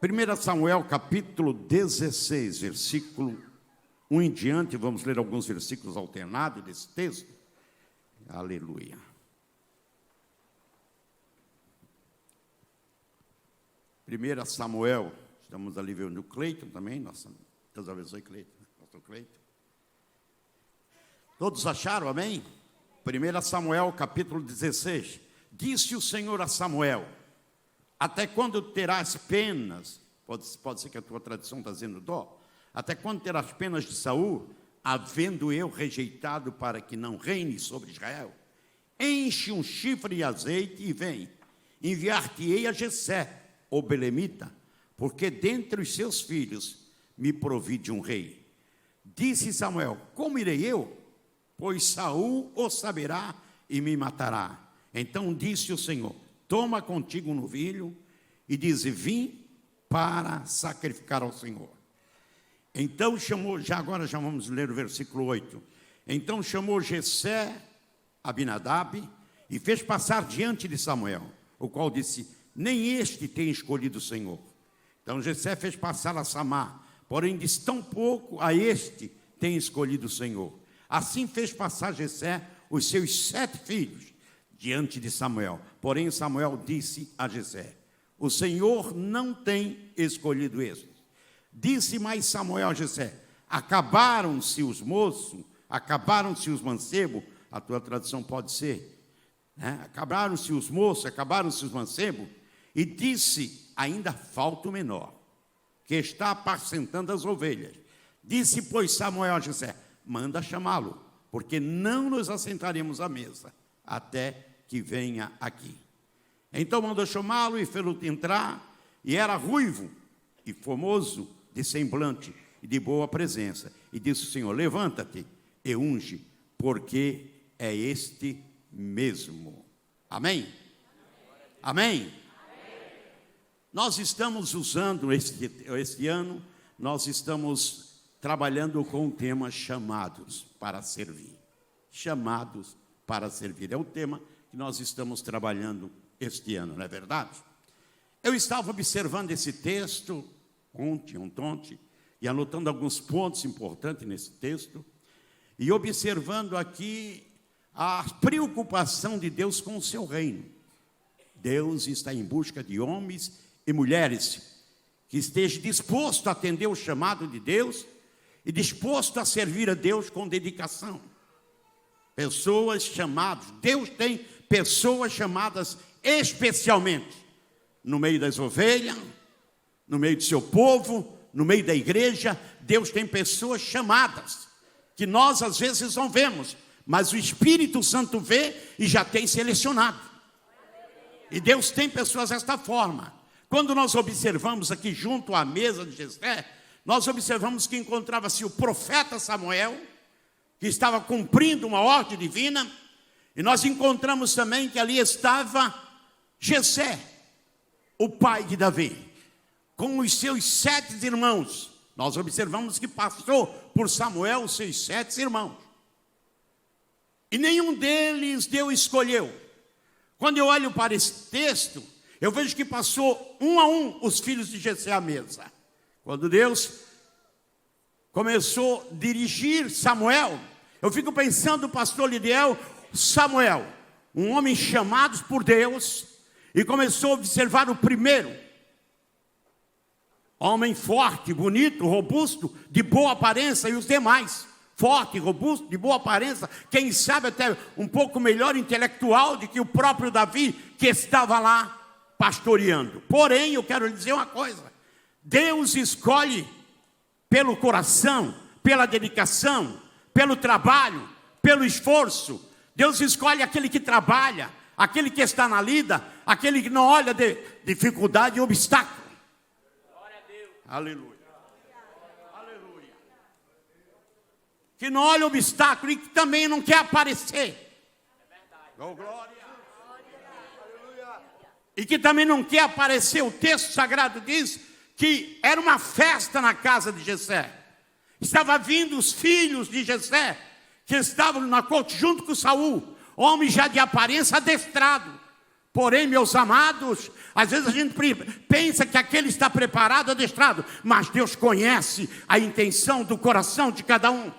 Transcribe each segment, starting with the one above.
1 Samuel capítulo 16, versículo 1 em diante. Vamos ler alguns versículos alternados desse texto. Aleluia. Primeira Samuel, estamos ali vendo o Cleiton também, nossa, Deus abençoe Cleiton, pastor Cleiton. Todos acharam, amém? 1 Samuel capítulo 16, disse o Senhor a Samuel: até quando terás penas, pode ser que a tua tradução está dizendo dó, até quando terás penas de Saul, havendo eu rejeitado para que não reine sobre Israel? Enche um chifre de azeite e vem, enviar-te-ei a Jessé, o belemita, porque dentre os seus filhos me provi de um rei. Disse Samuel: como irei eu? Pois Saul o saberá e me matará. Então disse o Senhor: toma contigo um novilho e dize: vim para sacrificar ao Senhor. Então chamou, agora vamos ler o versículo 8. Então chamou Jessé Abinadab e fez passar diante de Samuel, o qual disse: nem este tem escolhido o Senhor. Então Jessé fez passar a Samá, porém disse: tão pouco a este tem escolhido o Senhor. Assim fez passar Jessé os seus 7 filhos diante de Samuel. Porém Samuel disse a Jessé: o Senhor não tem escolhido estes. Disse mais Samuel a Jessé: acabaram-se os moços, acabaram-se os mancebos. A tua tradução pode ser, né? Acabaram-se os moços, acabaram-se os mancebos. E disse: ainda falta o menor, que está apacentando as ovelhas. Disse, pois, Samuel a Jessé: manda chamá-lo, porque não nos assentaremos à mesa até que venha aqui. Então mandou chamá-lo e fê-lo entrar, e era ruivo e formoso de semblante e de boa presença. E disse o Senhor: levanta-te e unge, porque é este mesmo. Amém? Amém? Nós estamos usando este ano, nós estamos trabalhando com o tema chamados para servir. Chamados para servir. É o tema que nós estamos trabalhando este ano, não é verdade? Eu estava observando esse texto ontem, e anotando alguns pontos importantes nesse texto, e observando aqui a preocupação de Deus com o seu reino. Deus está em busca de homens e mulheres que estejam dispostos a atender o chamado de Deus e dispostos a servir a Deus com dedicação. Pessoas chamadas, Deus tem pessoas chamadas especialmente no meio das ovelhas, no meio do seu povo, no meio da igreja. Deus tem pessoas chamadas, que nós às vezes não vemos, mas o Espírito Santo vê e já tem selecionado. E Deus tem pessoas desta forma. Quando nós observamos aqui junto à mesa de Jessé, nós observamos que encontrava-se o profeta Samuel, que estava cumprindo uma ordem divina, e nós encontramos também que ali estava Jessé, o pai de Davi, com os seus 7 irmãos. Nós observamos que passou por Samuel os seus 7 irmãos. E nenhum deles Deus escolheu. Quando eu olho para esse texto, eu vejo que passou um a um os filhos de Jessé à mesa. Quando Deus começou a dirigir Samuel, eu fico pensando, pastor Lidiel, Samuel, um homem chamado por Deus, e começou a observar o primeiro. Homem forte, bonito, robusto, de boa aparência, e os demais. Forte, robusto, de boa aparência, quem sabe até um pouco melhor intelectual do que o próprio Davi, que estava lá pastoreando. Porém, eu quero lhe dizer uma coisa: Deus escolhe pelo coração, pela dedicação, pelo trabalho, pelo esforço. Deus escolhe aquele que trabalha, aquele que está na lida, aquele que não olha de dificuldade e obstáculo. Glória a Deus. Aleluia. Aleluia. Que não olha obstáculo e que também não quer aparecer. É verdade. Oh, glória. E que também não quer aparecer. O texto sagrado diz que era uma festa na casa de Jessé. Estava vindo os filhos de Jessé, que estavam na corte junto com Saul, homem já de aparência adestrado, Porém, meus amados, às vezes a gente pensa que aquele está preparado, adestrado, mas Deus conhece a intenção do coração de cada um.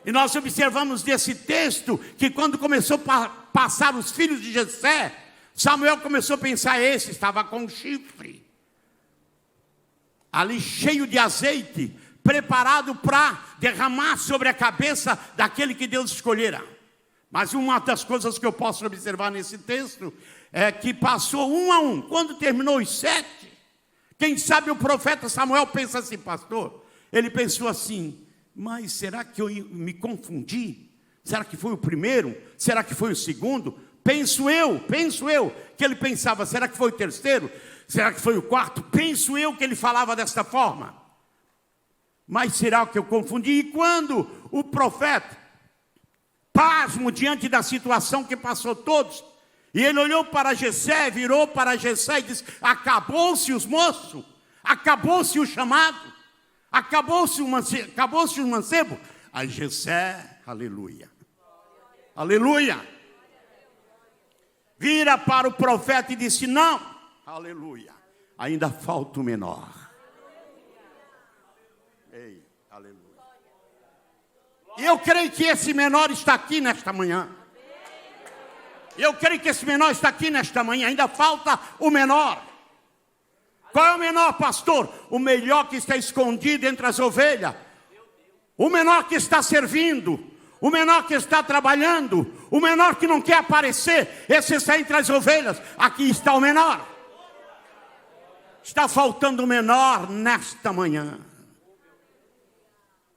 E nós observamos desse texto que quando começou a passar os filhos de Jessé, Samuel começou a pensar, esse estava com um chifre, ali cheio de azeite, preparado para derramar sobre a cabeça daquele que Deus escolhera. Mas uma das coisas que eu posso observar nesse texto é que passou um a um. Quando terminou os 7, quem sabe o profeta Samuel pensa assim, pastor, ele pensou assim, mas será que eu me confundi? Será que foi o primeiro? Será que foi o segundo? Penso eu, que ele pensava, será que foi o terceiro? Será que foi o quarto? Penso eu que ele falava desta forma. Mas será que eu confundi? E quando o profeta, pasmo diante da situação que passou todos, e ele olhou para Jessé, virou para Jessé e disse, acabou-se os moços, acabou-se o chamado, acabou-se o mancebo. Aí Jessé, aleluia, aleluia, vira para o profeta e disse, não, aleluia, ainda falta o menor. Ei, aleluia. E eu creio que esse menor está aqui nesta manhã. Eu creio que esse menor está aqui nesta manhã. Ainda falta o menor. Qual é o menor, pastor? O melhor que está escondido entre as ovelhas. O menor que está servindo. O menor que está trabalhando. O menor que não quer aparecer. Esse está entre as ovelhas. Aqui está o menor. Está faltando o menor nesta manhã.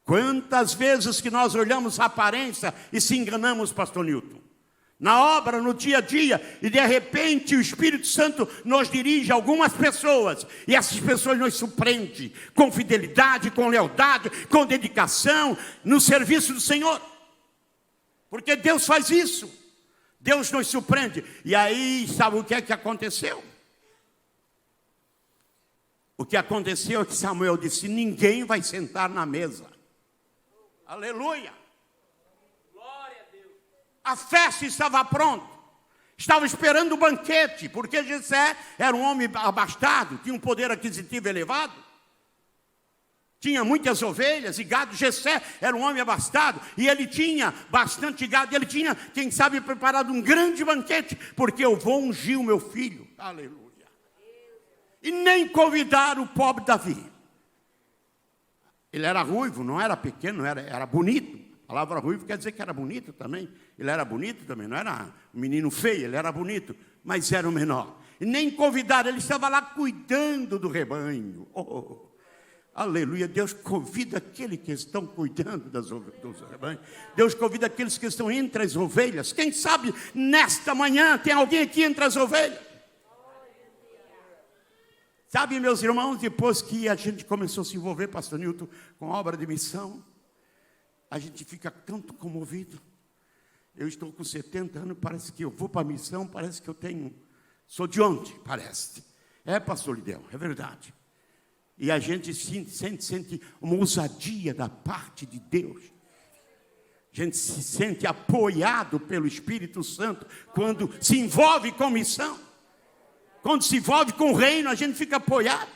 Quantas vezes que nós olhamos a aparência e se enganamos, pastor Newton? Na obra, no dia a dia, e de repente o Espírito Santo nos dirige a algumas pessoas, e essas pessoas nos surpreendem com fidelidade, com lealdade, com dedicação, no serviço do Senhor. Porque Deus faz isso. Deus nos surpreende. E aí, sabe o que é que aconteceu? O que aconteceu é que Samuel disse, ninguém vai sentar na mesa. Aleluia. Glória a Deus. A festa estava pronta. Estava esperando o banquete, porque Jessé era um homem abastado, tinha um poder aquisitivo elevado. Tinha muitas ovelhas e gado. Jessé era um homem abastado e ele tinha bastante gado. Ele tinha, quem sabe, preparado um grande banquete, porque eu vou ungir o meu filho. Aleluia. E nem convidar o pobre Davi. Ele era ruivo, não era pequeno, era bonito. A palavra ruivo quer dizer que era bonito também. Ele era bonito também, não era um menino feio, ele era bonito, mas era o menor. E nem convidaram, ele estava lá cuidando do rebanho. Oh, aleluia, Deus convida aqueles que estão cuidando dos rebanhos. Deus convida aqueles que estão entre as ovelhas. Quem sabe nesta manhã tem alguém aqui entre as ovelhas. Sabe, meus irmãos, depois que a gente começou a se envolver, pastor Newton, com a obra de missão, a gente fica tanto comovido. Eu estou com 70 anos, parece que eu vou para a missão, parece que eu tenho... Sou de onde? Parece. É, pastor Lidel, é verdade. E a gente sente uma ousadia da parte de Deus. A gente se sente apoiado pelo Espírito Santo quando se envolve com missão. Quando se envolve com o reino, a gente fica apoiado.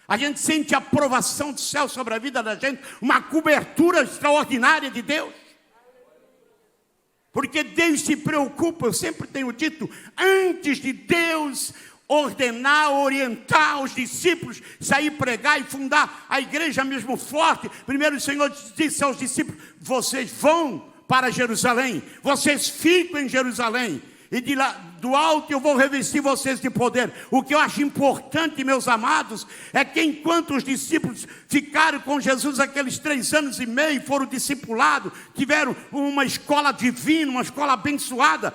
A gente sente a aprovação do céu sobre a vida da gente, uma cobertura extraordinária de Deus. Porque Deus se preocupa, eu sempre tenho dito, antes de Deus ordenar, orientar os discípulos, sair pregar e fundar a igreja mesmo forte, primeiro o Senhor disse aos discípulos, vocês vão para Jerusalém, vocês ficam em Jerusalém, e de lá do alto eu vou revestir vocês de poder. O que eu acho importante, meus amados, é que enquanto os discípulos ficaram com Jesus aqueles 3 anos e meio, foram discipulados, tiveram uma escola divina, uma escola abençoada,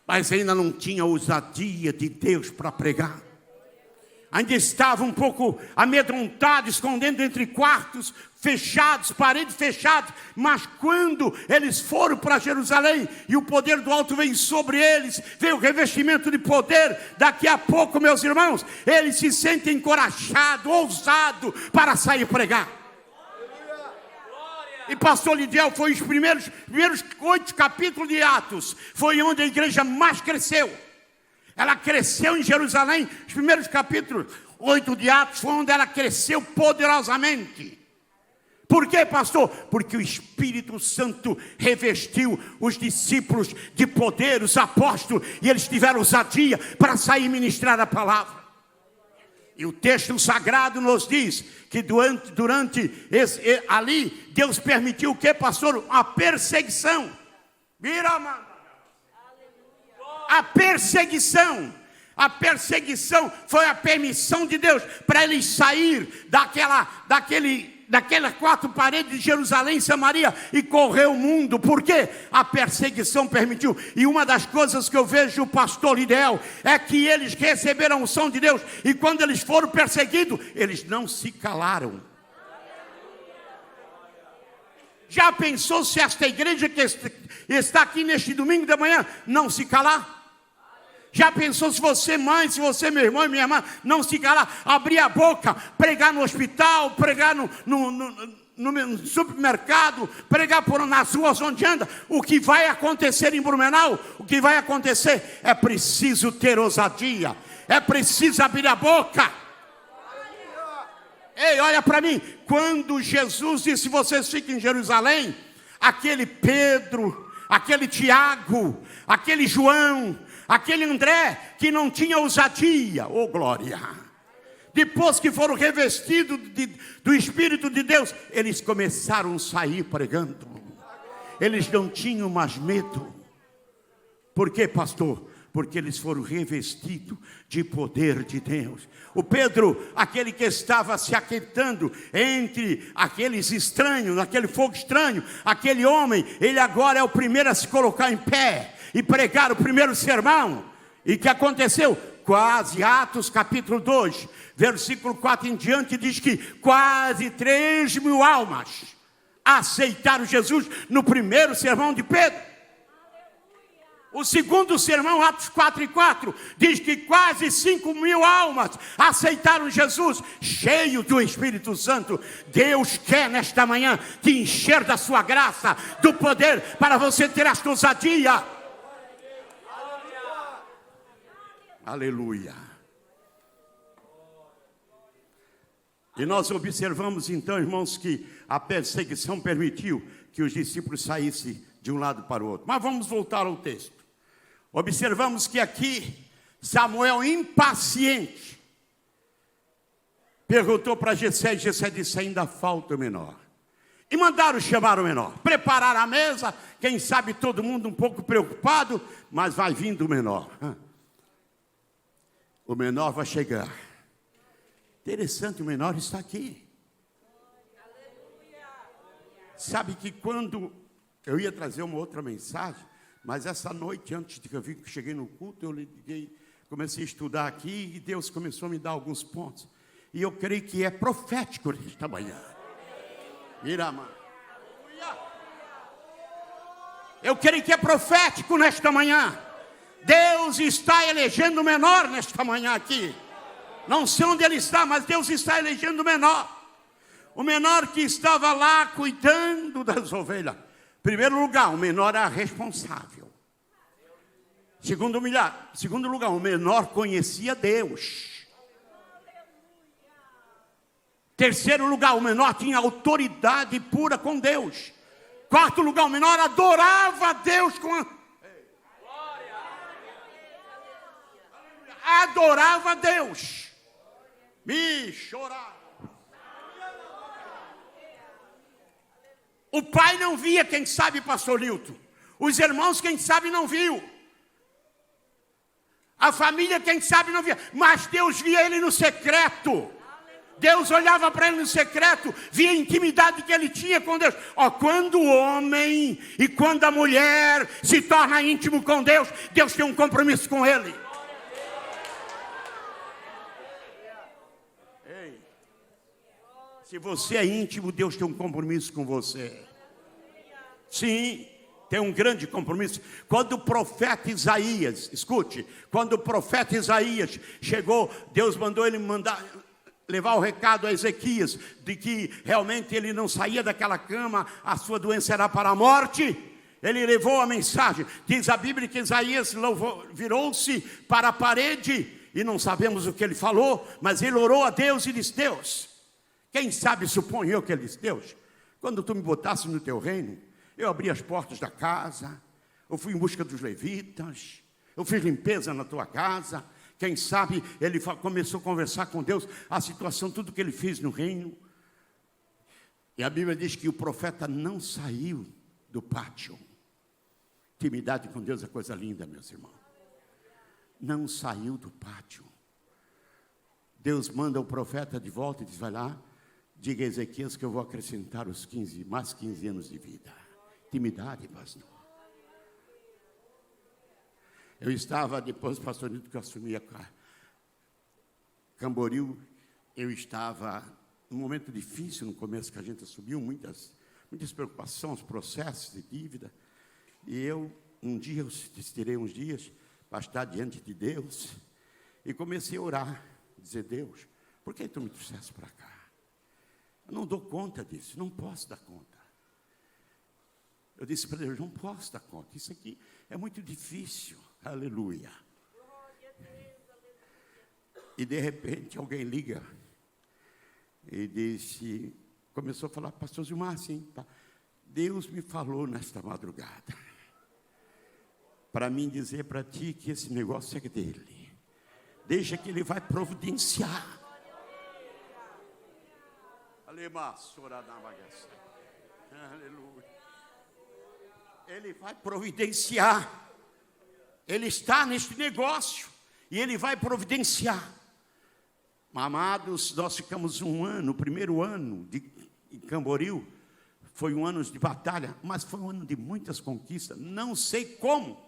mas ainda não tinha ousadia de Deus para pregar. Ainda estavam um pouco amedrontados, escondendo entre quartos fechados, paredes fechadas. Mas quando eles foram para Jerusalém e o poder do alto veio sobre eles, veio o revestimento de poder, daqui a pouco, meus irmãos, eles se sentem encorajados, ousados para sair pregar. E pastor Lidiel foi os primeiros 8 capítulos de Atos, foi onde a igreja mais cresceu. Ela cresceu em Jerusalém. Os primeiros capítulos 8 de Atos foi onde ela cresceu poderosamente. Por quê, pastor? Porque o Espírito Santo revestiu os discípulos de poder, os apóstolos, e eles tiveram ousadia para sair e ministrar a palavra. E o texto sagrado nos diz que durante ali, Deus permitiu o quê, pastor? A perseguição. Vira, mano. A perseguição. A perseguição foi a permissão de Deus para eles sair daquelas 4 paredes de Jerusalém e Samaria e correr o mundo. Por quê? A perseguição permitiu. E uma das coisas que eu vejo o pastor Lidel é que eles receberam a unção de Deus, e quando eles foram perseguidos, eles não se calaram. Já pensou se esta igreja que está aqui neste domingo de manhã não se calar? Já pensou se você, mãe, se você, meu irmão e minha irmã, não se calar, abrir a boca, pregar no hospital, pregar no supermercado, pregar nas ruas onde anda? O que vai acontecer em Blumenau? O que vai acontecer? É preciso ter ousadia, é preciso abrir a boca. Ei, olha para mim, quando Jesus disse: vocês fiquem em Jerusalém, aquele Pedro, aquele Tiago, aquele João, aquele André que não tinha ousadia, oh glória, depois que foram revestidos do Espírito de Deus, eles começaram a sair pregando. Eles não tinham mais medo. Por quê, pastor? Porque eles foram revestidos de poder de Deus. O Pedro, aquele que estava se aquietando entre aqueles estranhos, naquele fogo estranho, aquele homem, ele agora é o primeiro a se colocar em pé e pregar o primeiro sermão. E o que aconteceu? Quase, Atos capítulo 2, versículo 4 em diante, diz que quase 3.000 almas aceitaram Jesus no primeiro sermão de Pedro. O segundo sermão, Atos 4:4, diz que quase 5.000 almas aceitaram Jesus, cheio do Espírito Santo. Deus quer nesta manhã te encher da sua graça, do poder, para você ter esta ousadia. Aleluia. E nós observamos então, irmãos, que a perseguição permitiu que os discípulos saíssem de um lado para o outro. Mas vamos voltar ao texto. Observamos que aqui Samuel, impaciente, perguntou para Jessé, e Jessé disse: ainda falta o menor. E mandaram chamar o menor, preparar a mesa, quem sabe todo mundo um pouco preocupado, mas vai vindo o menor. O menor vai chegar. Interessante, o menor está aqui. Sabe que quando eu ia trazer uma outra mensagem, mas essa noite, antes de que eu cheguei no culto, eu liguei, comecei a estudar aqui e Deus começou a me dar alguns pontos. E eu creio que é profético nesta manhã. Irama. Eu creio que é profético nesta manhã. Deus está elegendo o menor nesta manhã aqui. Não sei onde ele está, mas Deus está elegendo o menor. O menor que estava lá cuidando das ovelhas. Em primeiro lugar, o menor era responsável. Segundo lugar, o menor conhecia Deus. Terceiro lugar, o menor tinha autoridade pura com Deus. Quarto lugar, o menor adorava a Deus com adorava a Deus. Me chorava. O pai não via, quem sabe, pastor Lilton. Os irmãos, quem sabe, não viu. A família, quem sabe, não via. Mas Deus via ele no secreto. Deus olhava para ele no secreto, via a intimidade que ele tinha com Deus. Quando o homem e quando a mulher se torna íntimo com Deus, Deus tem um compromisso com ele. Se você é íntimo, Deus tem um compromisso com você. Sim, tem um grande compromisso. Quando o profeta Isaías, escute, quando o profeta Isaías chegou, Deus mandou ele levar o recado a Ezequias, de que realmente ele não saía daquela cama, a sua doença era para a morte. Ele levou a mensagem. Diz a Bíblia que Isaías virou-se para a parede, e não sabemos o que ele falou, mas ele orou a Deus e disse: Deus, quem sabe suponho eu que ele disse: Deus, quando tu me botasse no teu reino, eu abri as portas da casa, eu fui em busca dos levitas, eu fiz limpeza na tua casa. Quem sabe ele começou a conversar com Deus, a situação, tudo que ele fez no reino. E a Bíblia diz que o profeta não saiu do pátio. Intimidade com Deus é coisa linda, meus irmãos. Não saiu do pátio. Deus manda o profeta de volta e diz: vai lá, diga a Ezequias que eu vou acrescentar os mais 15 anos de vida. Intimidade, pastor. Eu estava, depois do pastor Nito que eu assumi a Camboriú, eu estava num momento difícil no começo que a gente assumiu, muitas preocupações, processos de dívida. E eu, um dia, eu estirei uns dias para estar diante de Deus e comecei a orar, dizer: Deus, por que tu me trouxeste para cá? Eu não dou conta disso, não posso dar conta. Eu disse para Deus: não posso dar conta, isso aqui é muito difícil. Aleluia. E de repente alguém liga e disse, começou a falar: pastor Gilmar, sim, tá. Deus me falou nesta madrugada para mim dizer para ti que esse negócio é dele. Deixa que ele vai providenciar. Aleluia. Ele vai providenciar. Ele está neste negócio e ele vai providenciar. Amados, nós ficamos um ano, o primeiro ano em Camboriú, foi um ano de batalha, mas foi um ano de muitas conquistas. Não sei como,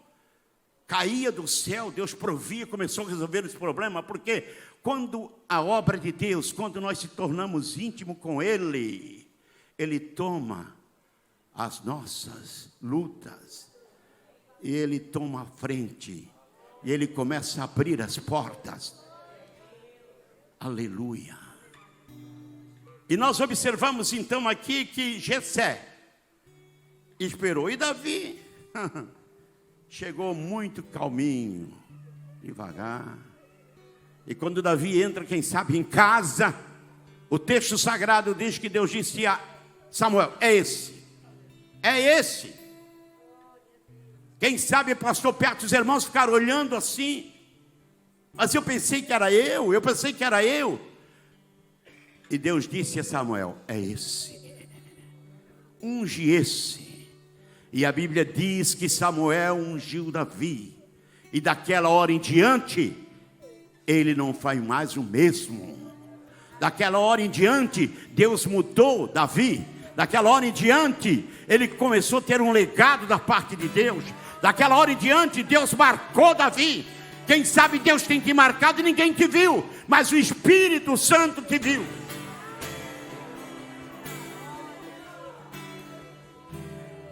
caía do céu, Deus provia, começou a resolver esse problema, porque quando a obra de Deus, quando nós se tornamos íntimos com Ele, Ele toma as nossas lutas, e Ele toma a frente, e Ele começa a abrir as portas. Aleluia. E nós observamos então aqui que Jessé esperou, e Davi chegou muito calminho, devagar. E quando Davi entra, quem sabe, em casa, o texto sagrado diz que Deus disse a Samuel: é esse. Quem sabe, pastor, perto dos irmãos ficaram olhando assim, mas eu pensei que era eu. E Deus disse a Samuel: é esse, unge esse. E a Bíblia diz que Samuel ungiu Davi, e daquela hora em diante, ele não faz mais o mesmo. Daquela hora em diante, Deus mudou Davi. Daquela hora em diante, ele começou a ter um legado da parte de Deus. Daquela hora em diante, Deus marcou Davi. Quem sabe Deus tem te marcado e ninguém te viu, mas o Espírito Santo te viu.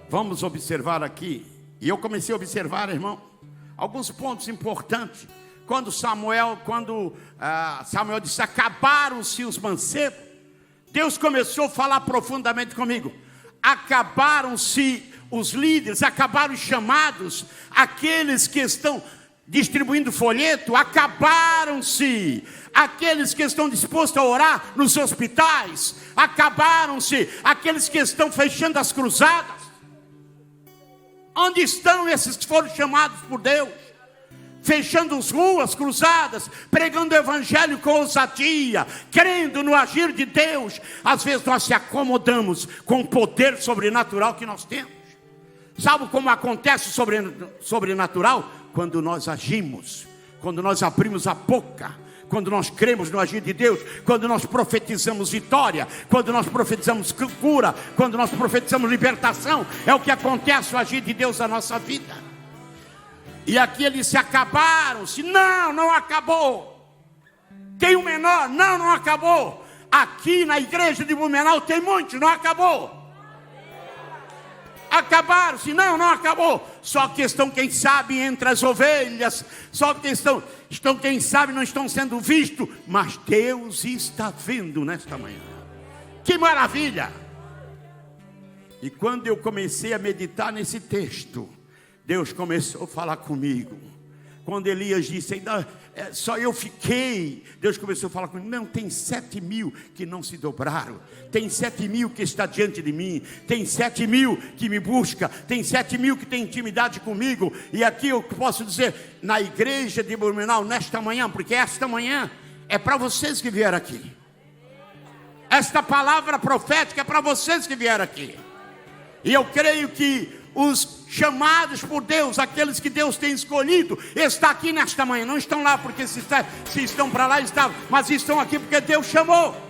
Vamos observar aqui, e eu comecei a observar, irmão, alguns pontos importantes. Quando Samuel disse: acabaram-se os mancebos, Deus começou a falar profundamente comigo. Acabaram-se os líderes, acabaram os chamados, aqueles que estão distribuindo folheto, acabaram-se. Aqueles que estão dispostos a orar nos hospitais, acabaram-se. Aqueles que estão fechando as cruzadas, onde estão esses que foram chamados por Deus? Fechando as ruas, cruzadas, pregando o evangelho com ousadia, crendo no agir de Deus. Às vezes nós se acomodamos com o poder sobrenatural que nós temos. Sabe como acontece o sobrenatural? Quando nós agimos, quando nós abrimos a boca, quando nós cremos no agir de Deus, quando nós profetizamos vitória, quando nós profetizamos cura, quando nós profetizamos libertação. É o que acontece o agir de Deus na nossa vida. E aqui eles se acabaram. Não acabou. Tem um menor? Não acabou. Aqui na igreja de Blumenau tem muitos, não acabou. Acabaram-se, não acabou. Só que estão, quem sabe, entre as ovelhas. Só que estão, quem sabe, não estão sendo vistos. Mas Deus está vendo nesta manhã. Que maravilha! E quando eu comecei a meditar nesse texto, Deus começou a falar comigo. Quando Elias disse, ainda só eu fiquei, Deus começou a falar comigo, não, tem 7.000 que não se dobraram, tem 7.000 que está diante de mim, tem 7.000 que me busca, tem 7.000 que tem intimidade comigo. E aqui eu posso dizer, na igreja de Blumenau, nesta manhã, porque esta manhã é para vocês que vieram aqui, esta palavra profética é para vocês que vieram aqui. E eu creio que os chamados por Deus, aqueles que Deus tem escolhido, estão aqui nesta manhã. Não estão lá porque se estão para lá, mas estão aqui porque Deus chamou.